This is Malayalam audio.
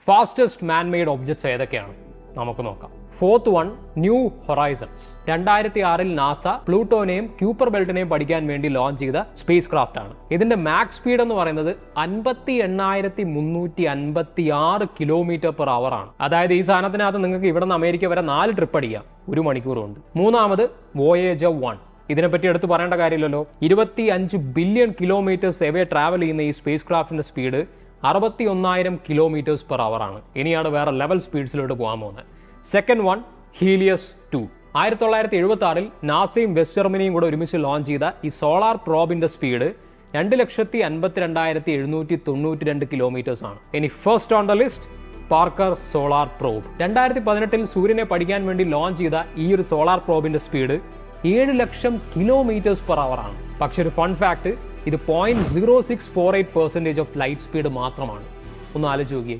ഫാസ്റ്റസ്റ്റ് മാൻ മെയ്ഡ് ഒബ്ജക്ട്സ് ഏതൊക്കെയാണ് നമുക്ക് നോക്കാം. Fourth one, New Horizons. 2006 NASA പ്ലൂട്ടോനെയും ക്യൂപ്പർ ബെൽറ്റിനെയും പഠിക്കാൻ വേണ്ടി ലോഞ്ച് ചെയ്ത സ്പേസ് ക്രാഫ്റ്റ് ആണ്. ഇതിന്റെ മാക്സ് സ്പീഡ് എന്ന് പറയുന്നത് 58,356 km/h ആണ്. അതായത് ഈ സാധനത്തിനകത്ത് നിങ്ങൾക്ക് ഇവിടെ നിന്ന് അമേരിക്ക വരെ 4 ട്രിപ്പ് അടിക്കാം 1 മണിക്കൂർ കൊണ്ട്. മൂന്നാമത് വോയേജർ 1. ഇതിനെപ്പറ്റി എടുത്ത് പറയേണ്ട കാര്യമില്ലല്ലോ. 25 ബില്യൺ കിലോമീറ്റേഴ്സ് എവേ ട്രാവൽ ചെയ്യുന്ന ഈ സ്പേസ് ക്രാഫ്റ്റിന്റെ സ്പീഡ് 61,000 km/h ആണ്. ഇനിയാണ് വേറെ ലെവൽ സ്പീഡ്സിലോട്ട് പോകാൻ പോകുന്നത്. Second one, Helios 2. 1976 നാസയും വെസ്റ്റ് ജർമ്മനിയും കൂടെ ഒരുമിച്ച് ലോഞ്ച് ചെയ്ത ഈ സോളാർ പ്രോബിന്റെ സ്പീഡ് 2,52,792 km ആണ്. ഇനി first on the list, Parker Solar Probe. 2018 സൂര്യനെ പഠിക്കാൻ വേണ്ടി ലോഞ്ച് ചെയ്ത ഈ ഒരു സോളാർ പ്രോബിന്റെ സ്പീഡ് 7 ലക്ഷം km/h ആണ്. പക്ഷെ ഒരു ഫൺ ഫാക്ട്, ഇത് 0.0648% ഓഫ് ലൈറ്റ് സ്പീഡ് മാത്രമാണ്. ഒന്ന് ആലോചിച്ച് നോക്കിയേ.